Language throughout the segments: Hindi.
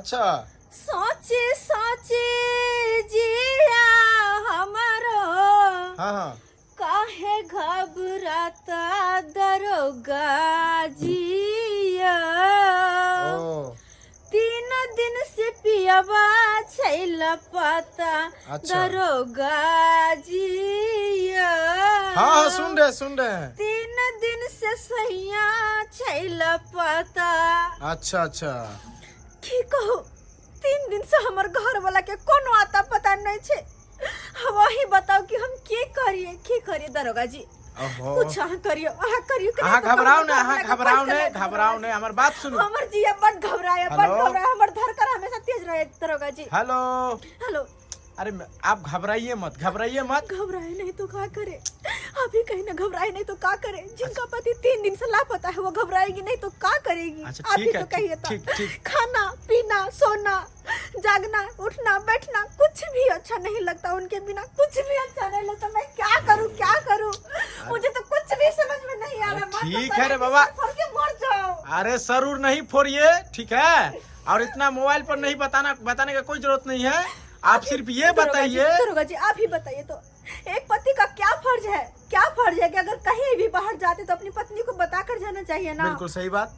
अच्छा सोचे सोचे जिया हमारो हाँ हाँ काहे घबराता दरोगा जिया। ओ 3 दिन से पियावा छैल पता अच्छा। दरोगा जिया। हाँ हाँ सुन रहे हैं 3 दिन से सैया छैल पता। अच्छा अच्छा की कहू 3 दिन से हमर घर वाला के कोनो आता पता नहीं छे। वही बताओ कि हम की करिए दरोगा जी। ओहो कुछ अहाँ करियो कि अहाँ नहीं तो घबराओ हमर ने घर वाला के कुछ घबराओ ने हमार बात सुनो। हमर जिया बड़ घबराया हेलो? हमर धड़कन हमेशा तेज रहे दरोगा जी। हेलो हेलो अरे आप घबराइए मत घबराए नहीं तो क्या करे। अभी कहीं ना घबराए नहीं तो क्या करे। जिनका पति 3 दिन से लापता है वो घबराएगी नहीं तो क्या करेगी। अच्छा, अभी ठीक है, तो कहिए तो ठीक। खाना पीना सोना जागना उठना बैठना कुछ भी अच्छा नहीं लगता उनके बिना। कुछ भी अच्छा नहीं लगता। मैं क्या करूं मुझे तो कुछ भी समझ में नहीं आ रहा। ठीक है रे बाबा। मर जाओ। अरे सरूर नहीं फोड़िए ठीक है। और इतना मोबाइल पर नहीं बताने का कोई जरूरत नहीं है। आप सिर्फ ये बताइए दरोगा जी आप ही बताइए तो एक पति का क्या फर्ज है कि अगर कहीं भी बाहर जाते तो अपनी पत्नी को बताकर जाना चाहिए ना। बिल्कुल सही बात।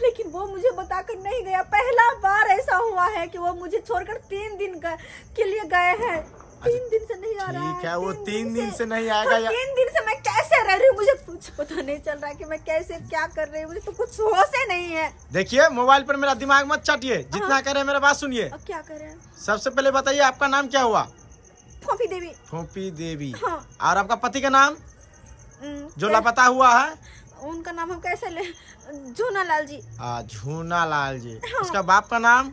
लेकिन वो मुझे बताकर नहीं गया। पहला बार ऐसा हुआ है कि वो मुझे छोड़कर 3 दिन के लिए गए हैं। 3 दिन से नहीं आ रहा है। ठीक है वो 3 दिन से नहीं आएगा या 3 दिन से मैं कैसे रह रही हूँ मुझे कुछ पता नहीं चल रहा है कि मैं कैसे क्या कर रही हूँ। मुझे तो कुछ होश ही नहीं है। देखिए मोबाइल पर मेरा दिमाग मत चाटिए। जितना कह रहे हैं मेरा बात सुनिए। अब क्या करें। सबसे पहले बताइए आपका नाम क्या हुआ। फोपी देवी। हाँ। और आपका पति का नाम जो लापता हुआ है उनका नाम हम कैसे ले। झूनालाल जी। झूनालाल जी। हाँ। उसका बाप का नाम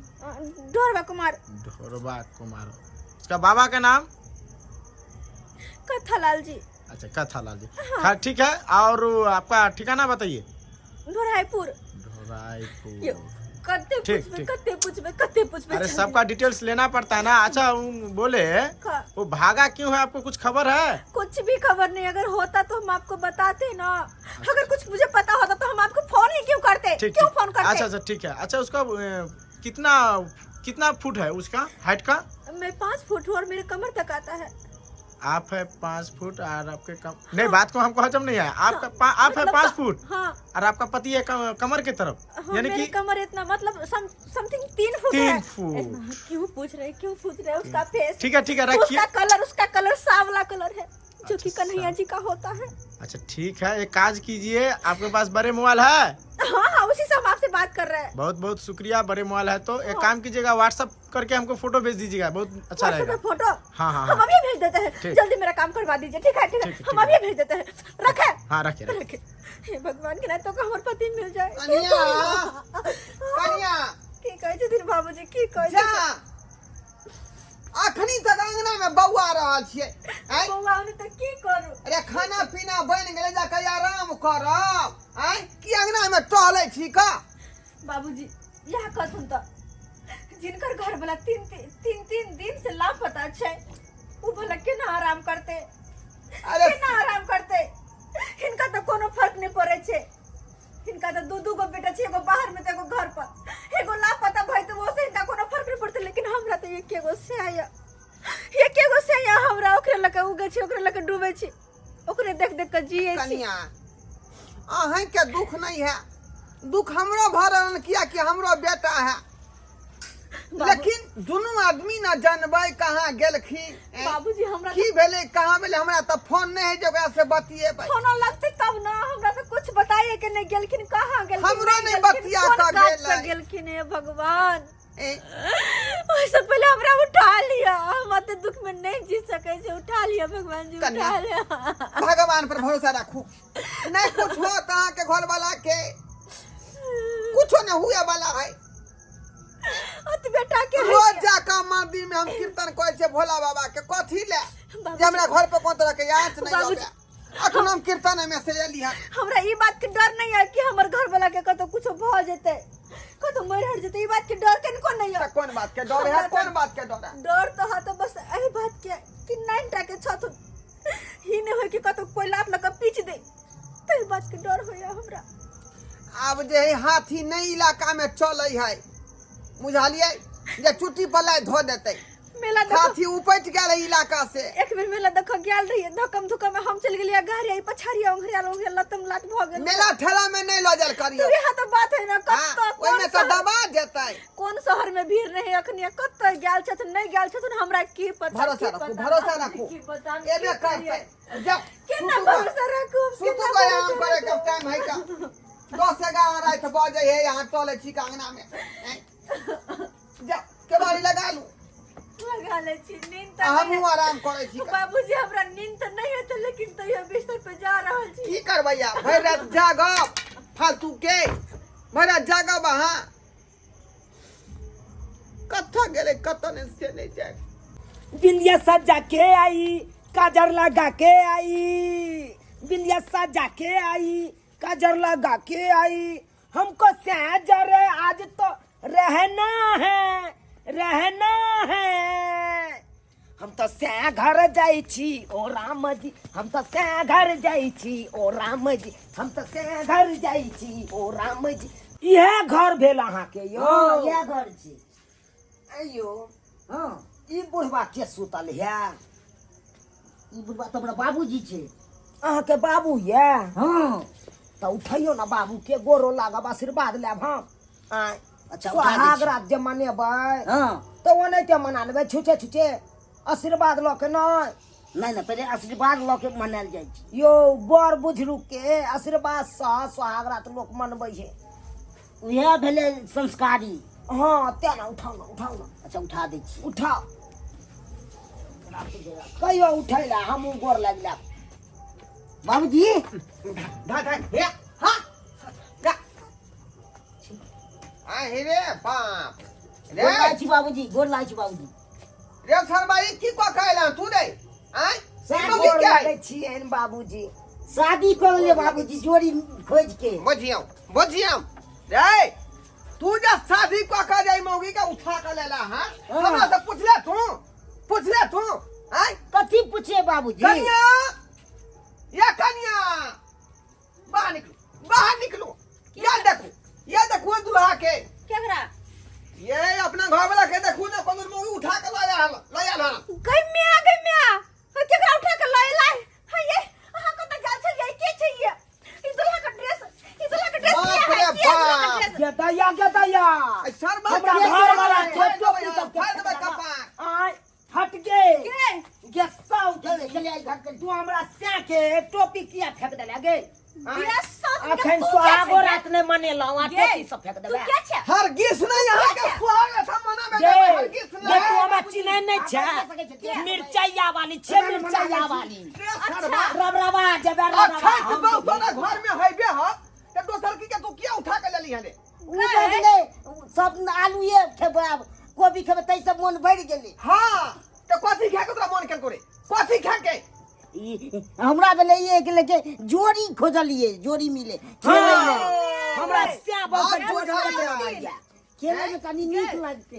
ढोरबा कुमार। उसका बाबा का नाम कथालाल जी। अच्छा कथालाल जी। हाँ। ठीक है और आपका ठिकाना बताइए। ढोराईपुर। कत्ते पूछबे। अरे सबका डिटेल्स लेना पड़ता है ना। अच्छा बोले वो भागा क्यों है आपको कुछ खबर है। कुछ भी खबर नहीं। अगर होता तो हम आपको बताते ना। अगर कुछ मुझे पता होता तो हम आपको फोन ही क्यों करते। क्यों फोन करते। अच्छा ठीक है। अच्छा उसका कितना फुट है उसका हाइट का। मैं 5 फुट हूँ और मेरे कमर तक आता है। आप है 5 फुट और आपके नहीं बात को हमको हजम नहीं आया। आप है 5 फुट। हाँ। और आपका पति है कमर की तरफ। हाँ, यानी कि कमर इतना मतलब समथिंग 3 फुट है। क्यों पूछ रहे उसका फेस। ठीक है रखिए। उसका कलर सांवला कलर है जो कि कन्हैया जी का होता है। अच्छा ठीक है एक काज कीजिए। आपके पास बड़े मोबाइल है। हाँ उसी से हम आपसे बात कर रहे हैं। बहुत शुक्रिया। बड़े मोबाइल है तो एक काम कीजिएगा व्हाट्सएप करके हमको फोटो भेज दीजिएगा। बहुत अच्छा रहेगा। फोटो हाँ हम अभी भेज देते हैं। जल्दी मेरा काम करवा दीजिए। ठीक है हम अभी भेज देते हैं। रखे। हाँ रखे। हे भगवान के तो हमारे पति मिल जाए। की कहे छथिन बाबूजी की कहे अखनी तक अंगना में बौआ रहल छियै। बौआ ने त की करू। अरे खाना पीना बन गेलै जाके आराम करब। की अंगना में टहलै छी का। बाबूजी यह कथुन त जिनकर घर वाला 3 दिन से लापता छै उ भला केना आराम करते। अरे केना आराम करते। इनका तो कोनो फर्क नहीं पड़े छे। इनका तो दू गो बेटा छे। एगो बाहर में तो एगो घर पर। एगो लापता भाई तो वो से इनका कोनो फर्क नहीं पड़ते। लेकिन हमरा तो एकेगो से आया हमरा ओकरे लके उगे छी ओकरे लके डूबे छी। ओकरे देख के जिए छी। कन्या अहें के दुख नहीं है। दुख हमरो भरल किया कि हमरो बेटा है। लेकिन दोनों आदमी न जानबै कहाँ गेलखिन। बाबूजी हमरा की भेले कहाँ भेले हमरा तो फोन नहीं है जकरा से बतिएबै। फोन लगते तब ना। हमरा तो कुछ बताइए कि नहीं गेलखिन कहाँ गेलखिन। हमरो नहीं बतिया का गेलखिन हे भगवान। उससे पहले हमरा उठा लिया। हम तो दुख में नहीं जी सके छे। उठा लिया भगवान जी उठा लिया। भगवान पर भरोसा रखू। नहीं कुछ हो तो के घर वाला के कुछ न हुए वाला है। बेटा के रोज जाकर मंदिर में हम कीर्तन करे छे भोला बाबा के कथी ले। जे हमरा घर पर कोन तरह के याद नहीं आवे। अखन हम कीर्तन में से एली है। हमरा ई बात के डर नहीं है कि हमर घर वाला के कतो कुछ भ जेते कतो मर हट जेते। ई बात के डर किनको नहीं है। कौन बात के डर है। कौन बात के डर है। डर तो है तो बस यही बात के कि 9टा के छत ही नहीं हो कि कतो कोई लात लगा पीछ दे। तो ई बात के डर होया हमरा। अब जे हाथी नई इलाका में चलै है बुझलिए। जे चुट्टी पलाय धो देते मेला देखो साथी उपट गेल इलाका से। एक बेर मेला देखो गेल रहिए धक्कम धुक्कम में हम चल गेलिए गाड़ी आई पछाड़िया उंघरिया लतम लात भ गेल। मेला ठेला में नहीं लजल करियो। तू यहाँ तो बात है ना कत ओइ में से दबा देतै। कौन शहर में भीड़ नहीं अखनी कत गेल छथुन नहीं गेल छथुन हमरा की पता। भरोसा रखू एबे करतै। जब केना भरोसा रखू सुतु गए हम करे कब टाइम है का 10 11 रात बजे है यहाँ टोले छी अंगना में। जा केवाड़ी लगा लू लगा ले छी नींद त हम आराम करे छी। बाबूजी हमरा नींद त नहीं हेते लेकिन तो ये बिस्तर पे जा रहल छी। की करबैया भर रात जागब फालतू के भर रात जागब। हां कथा गेले कतने से नहीं जाए। बिंदिया सजा के आई काजर लगा के आई बिंदिया सजा के आई काजर लगा के आई हमको सहजर आज तो रहना है हम तो से घर जाई छी ओ राम जी हम तो से घर जाई छी ओ राम जी हम तो से घर जाई छी ओ राम जी। यह घर भेल अहाँ के यो यह घर छी। अयो हाँ ई बुढ़वा के सुतल है ई बुढ़वा तो हमरा बाबूजी छे। अहाँ के बाबू ये हाँ तो उठैयो ना बाबू के गोरो लागब आशीर्वाद लेब हम। अच्छा सुहाग रात जे मनेबै हाँ तो ओनाहिते मना लेबै छुछे छुछे आशीर्वाद लऽ के नहीं। नहीं नहीं पहले आशीर्वाद लऽ के मनायल जाइ छै। यो बड़ बुजुर्ग के आशीर्वाद सँ सुहाग रात लोक मनबै छै। उएह भेलै संस्कारी। हाँ ते ना उठाउ ना अच्छा उठा दै छी। उठाउ कहियो उठै ला हमहूँ गोर लागि लेब। बाबूजी धा हे हां का आ हे रे बाप रे गोर लागै छी बाबूजी गोर लागै छी बाबूजी। रे सरबाई की को कहला तू दे आय से से गोर क्या लागै है छियनि बाबूजी। शादी कर ले बाबूजी जोड़ी खोज के। बुझियो रे तू जा शादी को का जाई मौगी का उठा के लेला हां हमरा से पूछ ले तू आय कथी पूछे बाबूजी। कन्या या कन्या बाहर निकलो या देखो दूल्हा के केकरा ये अपना घर वाला के देखो ना कोनो मौगी उठा के लाया गम्या केकरा उठा के लाय हां ये अहाँ कत गेल छलिए के छै ये ई दुल्हा के ड्रेस बाप रे बाप के दैया सर हमरा घर वाला के टोपी सब के कपा आय हट गे के गेस्सा उठले चले आई घर के तू हमरा से के टोपी किया फेंक देला गे। ड्रेस सब अखन सुहागो रात ने मनेलौ आ टोपी सब फेंक तू देबे। के छै हर गिस नहीं यहाँ के सुहाग था मना में गे हर गिस तू नहीं हमरा चिन्है नै छै मिरचाइया वाली छै मिरचाइया वाली रबरबा जबे अच्छा रबरबा तो तोरा घर में है बे ह ते दोसर की के तू किया उठा के लेली हने उ गेलै सब आलूए खेबै आब कोबी खेबै तै सब मन भरि गेलै। हां तो कथि खा के तोरा मन केल करे कथि खा के हमरा भेलै ये के लेके जोड़ी खोजलिए जोड़ी मिले खेलै में हमरा से बहुत जोड़ जोड़ खेलै में कनी नीक लागतै।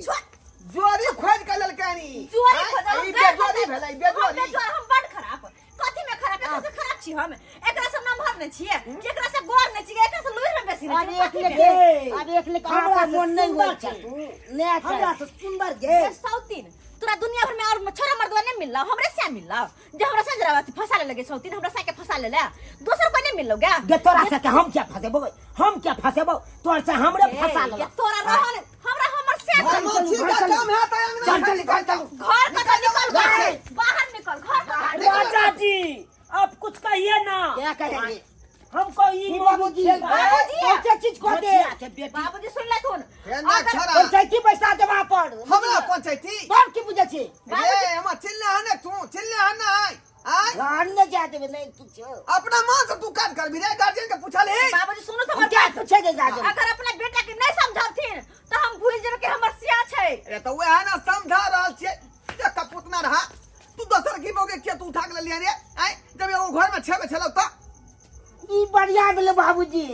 जोड़ी खोज के ललकानी जोड़ी खोजल ई बेजोड़ी भेलै बेजोड़ी हम बड़ खराब कथि में खराब एकरा से खराब छी हम एकरा से नंबर नै छियै एकरा से गोर नै छियै एकरा से लुइर में बेसी अब नै एक लेके अब एक लेके हमरा मन नहीं होय छै नै हमरा से सुंदर गे सौतीन तोरा दुनिया भर में और छोरा मर्दवा नहीं मिलला हमरे से मिलला जे हमरा से जरा फंसा ले लगे सौतीन हमरा से के फंसा ले ले दोसर कोई नहीं मिललो गे गे तोरा से के हम क्या फसेबो तोर से हमरे फंसा ले तोरा रहन हमरा हमर से मछली का काम है तो अंगना चल निकल घर का निकल बाहर निकल घर का राजा जी अब कुछ कहिए ना क्या कहेंगे हमको ई बाबूजी कौन चीज को दे बाबूजी सुन ले तून केना छरा पंचायती पैसा देवा पर हमरा पंचायती बाप की बुझे छै ए हम चिल्ला हने तू चिल्ला हने आय घर न जा देबे नहीं कुछ अपना मां से तू काट कर भी रे गार्जियन के पूछल है बाबूजी सुनो तो क्या पूछेगे गाजर अगर अपना बेटा के नहीं समझाथिन तो हम भूल जेबे कि हमर सिया छै ए तो वह है ना समझा रहल छे जे कपूतना रहा तू दोसर की बोगे के तू उठा के ले लिया रे आय जब वो घर में छेबे छलो त ई बढ़िया भेलै बाबूजी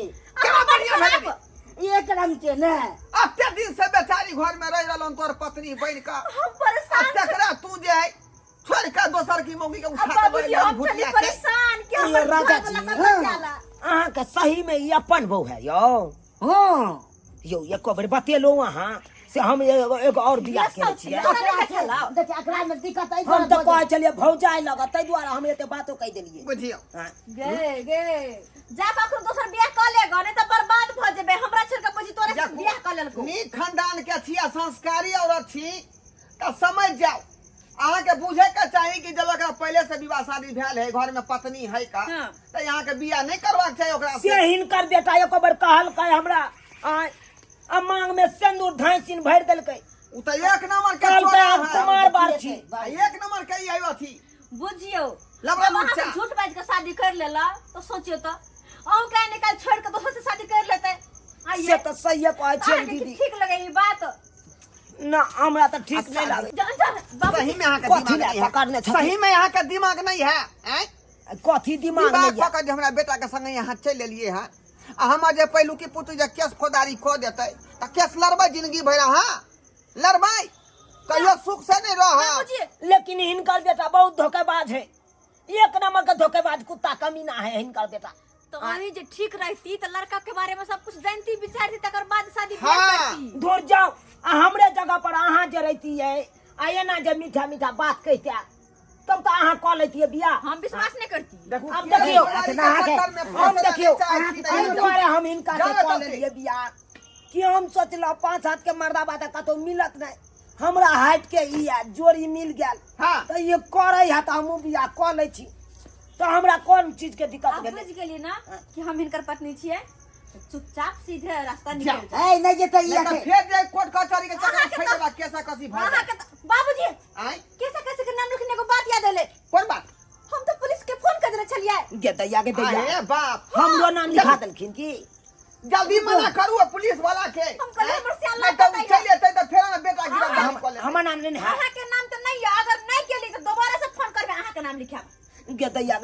केना बढ़िया भेलै एक रंग के ने अत्ते दिन से बेचारी घर में रह रहलन तोर पत्नी बन का हम परेशान तकरा तू जे है छोड़ का दोसर की मौगी के उठा के बाबूजी हम चली परेशान के ये हमर राजा घर जी, वाला कतऽ जाला अहाँ के सही में ई अपन बहू है यो हां यो एको बेर बतेलो अहाँ से हम एगो और बियाह केले छियै। देखिए एकरा में दिक्कत है हम तो कहे चलिए भौजाई लगत तै द्वारा हम एते बातो कह देलिए। बुझियो हाँ। गे गे जा ककरो दोसर बियाह क लेगा नहीं तो बर्बाद भ जेबे। हमरा छोड़ के बुझी तोरे से बियाह क लेलको। नीक खानदान के छिया, संस्कारी औरत छी त समझ जाओ। अहाँ के बुझे के चाहिए कि जब एकरा पहले से विवाह शादी भेल है, घर में पत्नी है का, हाँ। तो यहाँ के बियाह नहीं करवाक चाहिए ओकरा से से। हिनकर बेटा एको बार कहल कहे हमरा आ मांग में सिंदूर धांसिन भर देलकै। उ तो एक नंबर के कहल चोरा हम है। कुमार बार छी। एक नंबर के ई आयो थी। बुझियो लबड़ा जब अहाँ मुच्चा। से झूठ बाज के शादी कर लेला तो सोचियो तो अहू के निकाल छोड़ के दोसर से शादी कर लेते। से आइए तो सही कहे छै अहाँ के दीदी। ठीक लगे ई बात। ना हमरा तो ठीक नहीं लागे। जा जा बाबू सही में यहाँ का कथी दिमाग ले नहीं है। पकड़ने छथिन? सही में यहाँ का दिमाग नहीं है। हैं? कथी दिमाग विवाह नहीं है। कऽ के हमरा बेटा के संगे यहाँ चल एलिए हैं। आ हम जे पहिलू की पुत्र जे केस फौदारी कऽ देते त केस लड़बै जिंदगी भर। हाँ लड़बै, कहियो सुख से नहीं रह। बाबूजी लेकिन हिनकर बेटा बहुत धोखेबाज है। एक नंबर का धोखेबाज कुत्ता कमीना है हिनकर बेटा। तो वही जे ठीक रहती तो लड़का के बारे में सब कुछ जानती विचारती तकर बाद शादी हाँ। बियाह करती। दूर जाओ आ हमरे जगह पर अहाँ जे रहती है आ एना जे मीठा मीठा बात कहते तब तो अहाँ कह लेती है बियाह। हम विश्वास नहीं करती। अब देखियो हम देखियो हम एहि दुआरे हम हिनका से जाओ कह तब से। लेलिए बियाह कि हम सोचलो 5 हाथ के मर्दा बात कतौ मिलत नहीं। हमरा हाइट के ई है जोड़ी मिल गेल हाँ। तो ये करे है तो हम बियाह कह ले छी। तो हमरा कौन चीज के दिक्कत अब गेलै? बुझ गेली ना कि हम हिनकर पत्नी छिए। तो चुपचाप सीधे रास्ता निकल जा। ए नहीं जेते नहीं तो फिर जे कोर्ट कचहरी के चक्कर अहाँ के में तो- फंसेला केसा कसी भर अहाँ के बाबूजी आय कैसे के नाम लिखने को बात याद आले। कोन बात? हम तो पुलिस के फोन कर देले छलिए। गे दैया गे दैया अरे बाप, हमरो नाम लिखा देलखिन की। जल्दी मना करू पुलिस वाला के। हम कहले हमर से अल्लाह नहीं तो बताइए। चल जेतै तो फिर हम बेटा गिरफ्तार कर ले। हमर नाम नहीं है। अहाँ के नाम तो नहीं है। अगर नहीं केली तो दोबारा से फोन करबे अहाँ के नाम लिखाब। गे दैया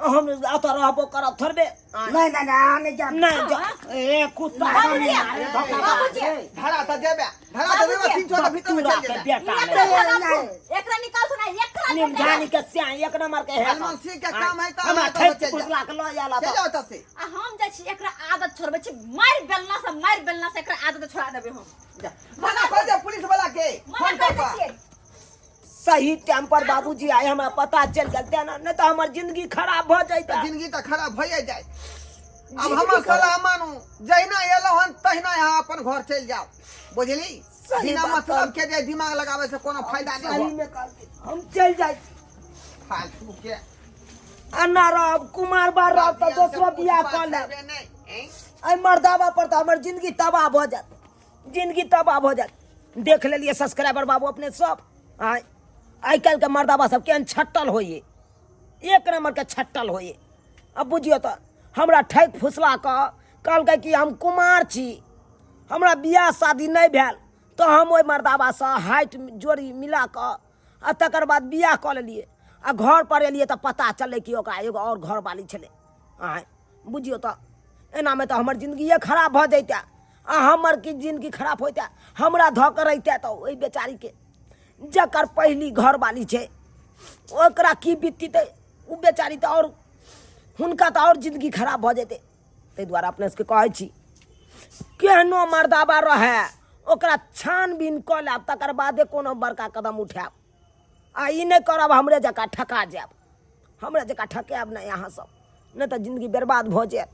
हम अत रहबो करब थोड़बे। नहीं नहीं नहीं नहीं जा नहीं जा ए कुत्ता बाबूजी, मारे धोखा बाबूजी। धरा तो देबे, धरा तो देबे, 3 छोटा भीतर में तूरा चल के जेबे। बेटा एकरा निकाल सुना एकरा निमझानी के सिया एक नंबर के है। सलमान सिंह के काम है तो हमरा हम तो ठेक चल जा। कुसला के ल जाला चल तो जाओ तब से। आ हम जाइ छी एकरा आदत छोड़बे छी। मार बेलना से एकरा आदत छोड़ा देबे हम। जा। मना कर दे पुलिस वाला के। मना फोन कर कर बा। छिए। सही टाइम पर बाबूजी आए हमरा पता चल गलते ना नहीं तो हमर जिंदगी खराब हो जाता। जिंदगी तो खराब भइए जाए। अब हम सलाह मानू, जहिना एलो हन तहिना यहाँ अपन घर चल जाओ। बुझली? सही बिना बात मतलब के जे दिमाग लगावे से कोनो फायदा नहीं सही हो। में कहलकै, हम चल जाय फालतू के अन्ना रब कुमार बार रब तो दोसरो बियाह कर ले। आई मर्दावा पर तो हमर जिंदगी तबाह हो जात। जिंदगी तबाह हो जात। देख लेलिए सब्सक्राइबर बाबू अपने सब। आई कल के मर्दावा सब केहन छट्टल होइए। एक नंबर के छट्टल होइए। अब बुझियो तो हमरा ठैक फुसला कहलकै कि हम कुमार छी, हमरा बियाह शादी नहीं भेल तो हम ओहि मर्दावा से हाइट जोड़ी मिला कऽ आ तकर बाद बियाह कऽ लेलिए। आ घर पर एलिए तो पता चले कि ओकरा एगो और घर वाली छलै। बुझियो तो एना में तो हमर जिंदगी खराब भ जैते। आ हमर की जिंदगी खराब होते हमरा धऽ के रहिते तो ओहि बेचारी के जकर पहली घर वाली छै ओकरा की बीतते उ बेचारी तो और हुनका तो और जिंदगी खराब भ जेतै। ताहि दुआरे अपने सबके कहै छी केहनो मर्दाबा रहे ओकरा छानबीन कऽ लेब तकर बादे कोनो बड़का कदम उठायब। आ ई नहीं करब हमरे जकाँ ठका जायब। हमरे जकाँ ठकायब नहीं अहाँ सब, नहीं तो जिंदगी बर्बाद भ जायत।